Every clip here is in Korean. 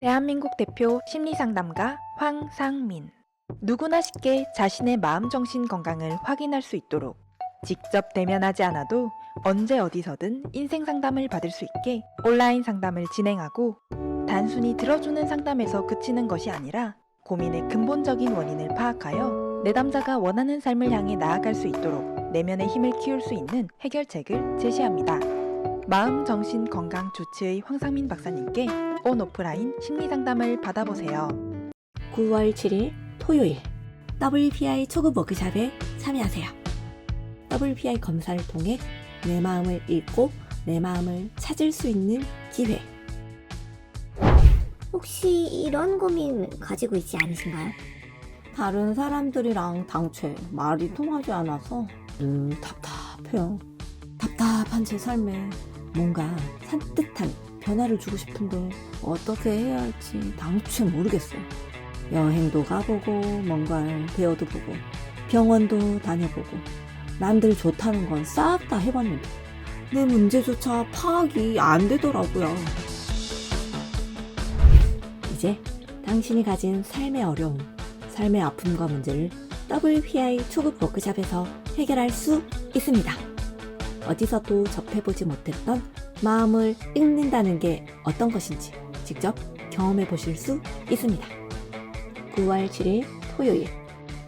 대한민국 대표 심리상담가 황상민. 누구나 쉽게 자신의 마음정신 건강을 확인할 수 있도록 직접 대면하지 않아도 언제 어디서든 인생 상담을 받을 수 있게 온라인 상담을 진행하고, 단순히 들어주는 상담에서 그치는 것이 아니라 고민의 근본적인 원인을 파악하여 내담자가 원하는 삶을 향해 나아갈 수 있도록 내면의 힘을 키울 수 있는 해결책을 제시합니다. 마음, 정신, 건강 주치의 황상민 박사님께 온 오프라인 심리상담을 받아보세요. 9월 7일 토요일 WPI 초급 워크샵에 참여하세요. WPI 검사를 통해 내 마음을 읽고 내 마음을 찾을 수 있는 기회. 혹시 이런 고민 가지고 있지 않으신가요? 다른 사람들이랑 당최 말이 통하지 않아서 답답해요. 답답한 제 삶에 뭔가 산뜻한 변화를 주고 싶은데 어떻게 해야 할지 당최 모르겠어요. 여행도 가보고 뭔가를 배워도 보고 병원도 다녀보고 남들 좋다는 건 싹 다 해봤는데 내 문제조차 파악이 안 되더라고요. 이제 당신이 가진 삶의 어려움, 삶의 아픔과 문제를 WPI 초급 워크샵에서 해결할 수 있습니다. 어디서도 접해보지 못했던 마음을 읽는다는 게 어떤 것인지 직접 경험해 보실 수 있습니다. 9월 7일 토요일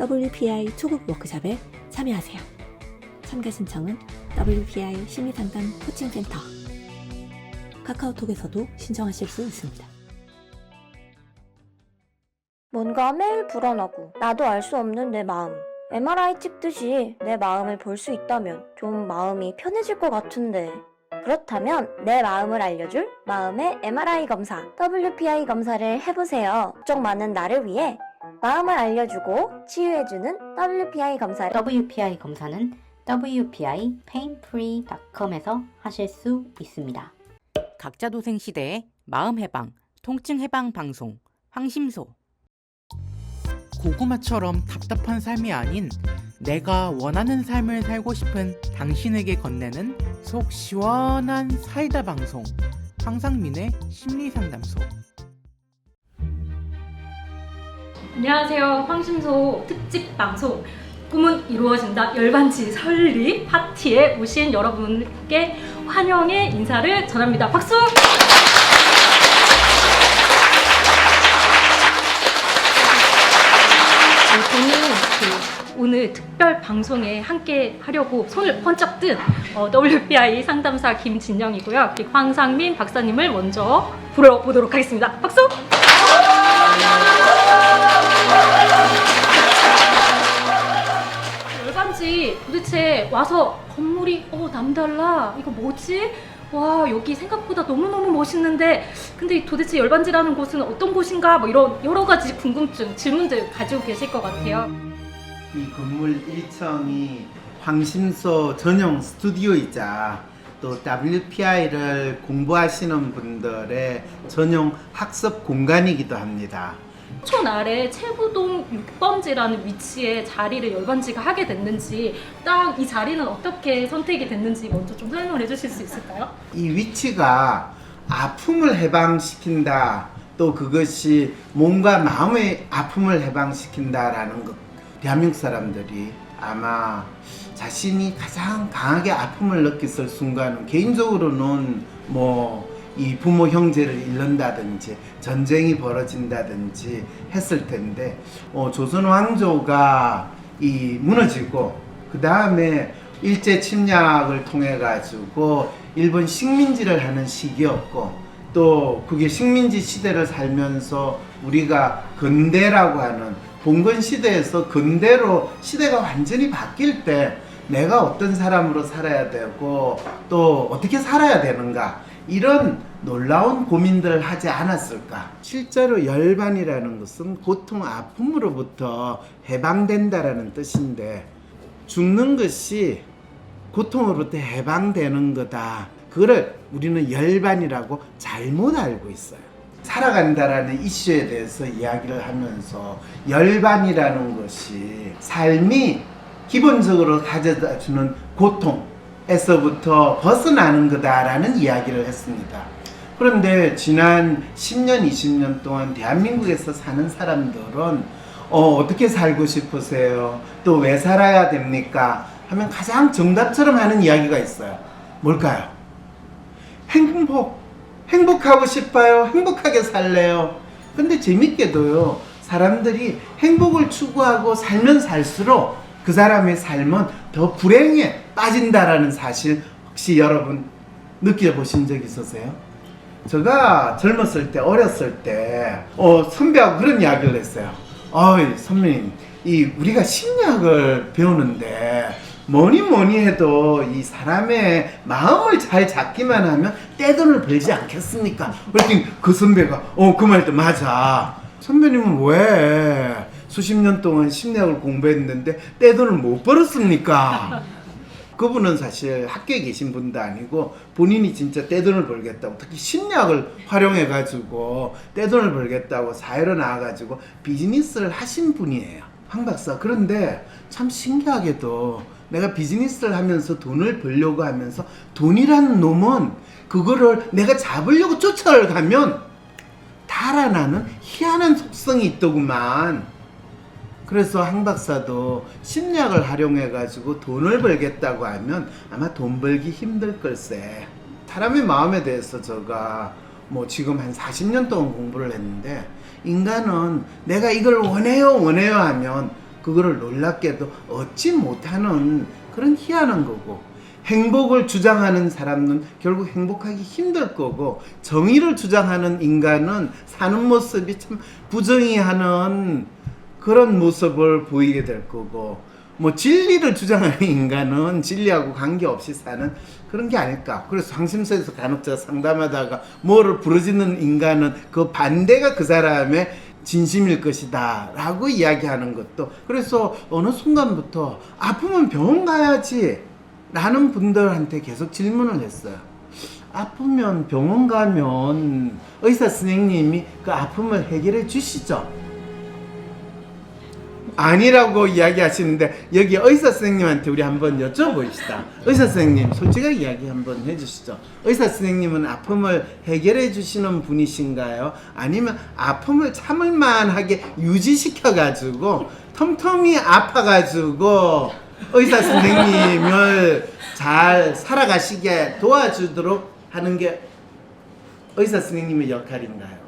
WPI 초급 워크샵에 참여하세요. 참가 신청은 WPI 심리상담 코칭센터 카카오톡에서도 신청하실 수 있습니다. 뭔가 매일 불안하고 나도 알 수 없는 내 마음. MRI 찍듯이 내 마음을 볼 수 있다면 좀 마음이 편해질 것 같은데. 그렇다면 내 마음을 알려줄 마음의 MRI 검사 WPI 검사를 해보세요. 걱정 많은 나를 위해 마음을 알려주고 치유해주는 WPI 검사를 WPI 검사는 wpipainfree.com에서 하실 수 있습니다. 각자 도생 시대의 마음 해방, 통증 해방 방송 황심소. 고구마처럼 답답한 삶이 아닌 내가 원하는 삶을 살고 싶은 당신에게 건네는 속 시원한 사이다 방송 황상민의 심리상담소. 안녕하세요. 황심소 특집 방송 꿈은 이루어진다 열반지 설립 파티에 오신 여러분께 환영의 인사를 전합니다. 박수! 저는 오늘 특별 방송에 함께 하려고 손을 번쩍 든 WPI 상담사 김진영이고요. 황상민 박사님을 먼저 불러보도록 하겠습니다. 박수! 열반지 도대체 와서 건물이 남달라, 이거 뭐지? 와, 여기 생각보다 너무너무 멋있는데 근데 도대체 열반지라는 곳은 어떤 곳인가, 뭐 이런 여러 가지 궁금증, 질문들 가지고 계실 것 같아요. 이 건물 1층이 황심소 전용 스튜디오이자 또 WPI를 공부하시는 분들의 전용 학습 공간이기도 합니다. 촌 아래 채부동 6번지라는 위치에 자리를 열반지가 하게 됐는지, 딱 이 자리는 어떻게 선택이 됐는지 먼저 좀 설명을 해주실 수 있을까요? 이 위치가 아픔을 해방시킨다, 또 그것이 몸과 마음의 아픔을 해방시킨다라는 것, 대한민국 사람들이 아마 자신이 가장 강하게 아픔을 느꼈을 순간은 개인적으로는 이 부모 형제를 잃는다든지 전쟁이 벌어진다든지 했을 텐데, 조선 왕조가 무너지고 그 다음에 일제 침략을 통해 가지고 일본 식민지를 하는 시기였고, 또 그게 식민지 시대를 살면서 우리가 근대라고 하는 봉건 시대에서 근대로 시대가 완전히 바뀔 때 내가 어떤 사람으로 살아야 되고 또 어떻게 살아야 되는가, 이런 놀라운 고민들을 하지 않았을까. 실제로 열반이라는 것은 고통, 아픔으로부터 해방된다라는 뜻인데, 죽는 것이 고통으로부터 해방되는 거다, 그거를 우리는 열반이라고 잘못 알고 있어요. 살아간다라는 이슈에 대해서 이야기를 하면서 열반이라는 것이 삶이 기본적으로 가져다주는 고통에서부터 벗어나는 거다라는 이야기를 했습니다. 그런데 지난 10년, 20년 동안 대한민국에서 사는 사람들은 어떻게 살고 싶으세요? 또 왜 살아야 됩니까? 하면 가장 정답처럼 하는 이야기가 있어요. 뭘까요? 행복하고 싶어요. 행복하게 살래요. 근데 재밌게도요, 사람들이 행복을 추구하고 살면 살수록 그 사람의 삶은 더 불행에 빠진다라는 사실 혹시 여러분 느껴보신 적 있으세요? 제가 젊었을 때, 어렸을 때 선배하고 그런 이야기를 했어요. 선배님, 우리가 심리학을 배우는데 뭐니 해도 이 사람의 마음을 잘 잡기만 하면 떼돈을 벌지 않겠습니까? 그랬더니 그 선배가 그 말도 맞아. 선배님은 왜 수십 년 동안 심리학을 공부했는데 떼돈을 못 벌었습니까? 그분은 사실 학교에 계신 분도 아니고 본인이 진짜 떼돈을 벌겠다고, 특히 심리학을 활용해가지고 떼돈을 벌겠다고 사회로 나와가지고 비즈니스를 하신 분이에요, 황 박사. 그런데 참 신기하게도 내가 비즈니스를 하면서 돈을 벌려고 하면서 돈이라는 놈은 그거를 내가 잡으려고 쫓아가면 달아나는 희한한 속성이 있더구만. 그래서 황 박사도 심리학을 활용해가지고 돈을 벌겠다고 하면 아마 돈 벌기 힘들 걸세. 사람의 마음에 대해서 제가 지금 한 40년 동안 공부를 했는데, 인간은 내가 이걸 원해요 하면 그거를 놀랍게도 얻지 못하는 그런 희한한 거고, 행복을 주장하는 사람은 결국 행복하기 힘들 거고, 정의를 주장하는 인간은 사는 모습이 참 부정의하는 그런 모습을 보이게 될 거고, 진리를 주장하는 인간은 진리하고 관계없이 사는 그런 게 아닐까. 그래서 상심소에서 간혹 상담하다가 뭐를 부르짖는 인간은 그 반대가 그 사람의 진심일 것이다 라고 이야기하는 것도, 그래서 어느 순간부터 아프면 병원 가야지 라는 분들한테 계속 질문을 했어요. 아프면 병원 가면 의사 선생님이 그 아픔을 해결해 주시죠? 아니라고 이야기하시는데, 여기 의사 선생님한테 우리 한번 여쭤봅시다. 의사 선생님, 솔직하게 이야기 한번 해주시죠. 의사 선생님은 아픔을 해결해 주시는 분이신가요? 아니면 아픔을 참을만하게 유지시켜가지고 텀텀이 아파가지고 의사 선생님을 잘 살아가시게 도와주도록 하는 게 의사 선생님의 역할인가요?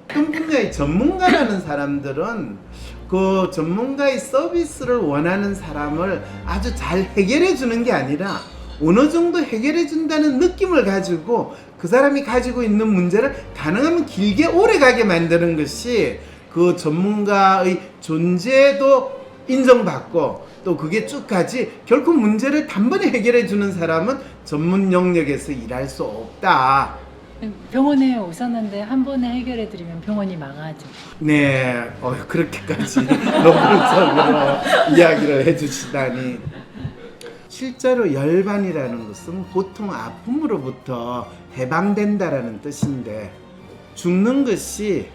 어떤 분야의 전문가라는 사람들은 그 전문가의 서비스를 원하는 사람을 아주 잘 해결해 주는 게 아니라 어느 정도 해결해 준다는 느낌을 가지고 그 사람이 가지고 있는 문제를 가능하면 길게 오래 가게 만드는 것이 그 전문가의 존재도 인정받고, 또 그게 쭉 가지, 결코 문제를 단번에 해결해 주는 사람은 전문 영역에서 일할 수 없다. 병원에 오셨는데 한 번에 해결해드리면 병원이 망하죠. 네, 그렇게까지 논문적으로 이야기를 해주시다니. 실제로 열반이라는 것은 보통 아픔으로부터 해방된다라는 뜻인데, 죽는 것이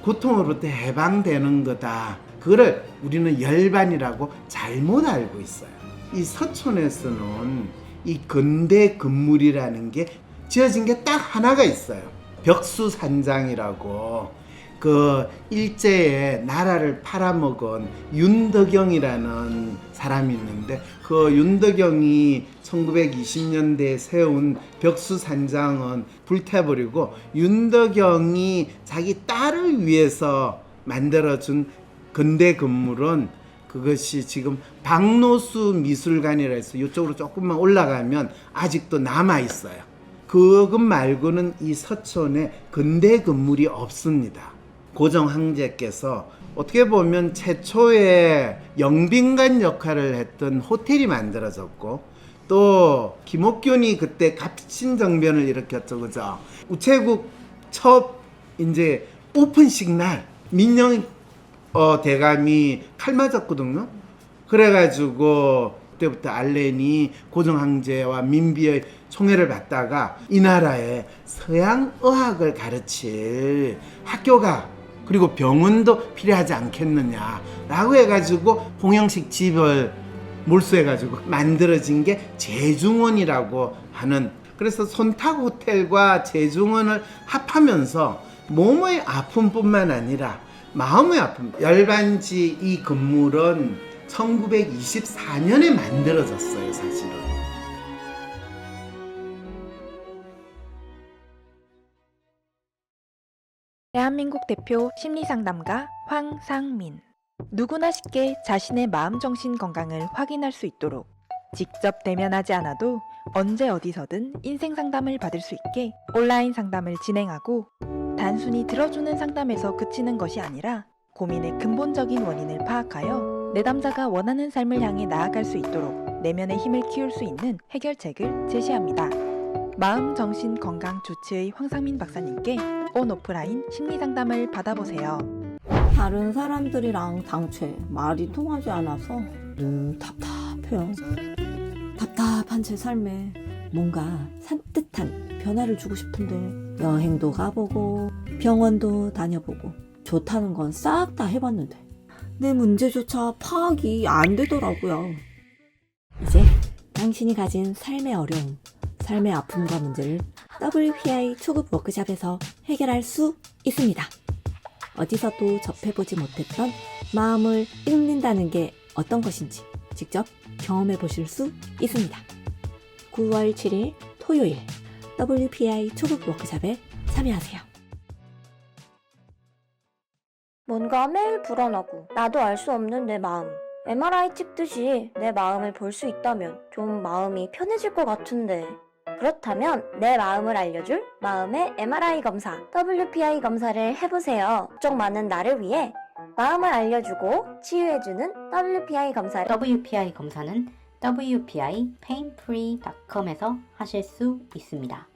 고통으로부터 해방되는 거다. 그걸 우리는 열반이라고 잘못 알고 있어요. 이 서촌에서는 이 근대 건물이라는 게 지어진 게 딱 하나가 있어요. 벽수산장이라고, 그 일제에 나라를 팔아먹은 윤덕영이라는 사람이 있는데, 그 윤덕영이 1920년대에 세운 벽수산장은 불태버리고, 윤덕영이 자기 딸을 위해서 만들어준 근대 건물은 그것이 지금 박노수 미술관이라 해서 이쪽으로 조금만 올라가면 아직도 남아있어요. 그것 말고는 이 서촌에 근대 건물이 없습니다. 고종 황제께서 어떻게 보면 최초의 영빈관 역할을 했던 호텔이 만들어졌고, 또 김옥균이 그때 갑신정변을 일으켰죠, 그죠? 우체국 첫 이제 오픈식 날 민영 대감이 칼 맞았거든요. 그래가지고 그때부터 알렌이 고종 황제와 민비의 총애를 받다가 이 나라에 서양 의학을 가르칠 학교가, 그리고 병원도 필요하지 않겠느냐라고 해가지고 홍영식 집을 몰수해가지고 만들어진 게 제중원이라고 하는, 그래서 손탁 호텔과 제중원을 합하면서 몸의 아픔뿐만 아니라 마음의 아픔, 열반지 이 건물은 1924년에 만들어졌어요, 사실은. 대한민국 대표 심리상담가 황상민. 누구나 쉽게 자신의 마음 정신 건강을 확인할 수 있도록 직접 대면하지 않아도 언제 어디서든 인생 상담을 받을 수 있게 온라인 상담을 진행하고 단순히 들어주는 상담에서 그치는 것이 아니라 고민의 근본적인 원인을 파악하여 내담자가 원하는 삶을 향해 나아갈 수 있도록 내면의 힘을 키울 수 있는 해결책을 제시합니다. 마음 정신 건강 주치의 황상민 박사님께 온 오프라인 심리 상담을 받아보세요. 다른 사람들이랑 당최 말이 통하지 않아서 답답해요. 답답한 제 삶에 뭔가 산뜻한 변화를 주고 싶은데 여행도 가보고 병원도 다녀보고 좋다는 건 싹 다 해봤는데 내 문제조차 파악이 안 되더라고요. 이제 당신이 가진 삶의 어려움, 삶의 아픔과 문제를 WPI 초급 워크숍에서 해결할 수 있습니다. 어디서도 접해보지 못했던 마음을 읽는다는 게 어떤 것인지 직접 경험해 보실 수 있습니다. 9월 7일 토요일 WPI 초급 워크숍에 참여하세요. 뭔가 매일 불안하고 나도 알 수 없는 내 마음. MRI 찍듯이 내 마음을 볼 수 있다면 좀 마음이 편해질 것 같은데. 그렇다면 내 마음을 알려줄 마음의 MRI 검사 WPI 검사를 해보세요. 걱정 많은 나를 위해 마음을 알려주고 치유해주는 WPI 검사를 WPI 검사는 WPIpainfree.com에서 하실 수 있습니다.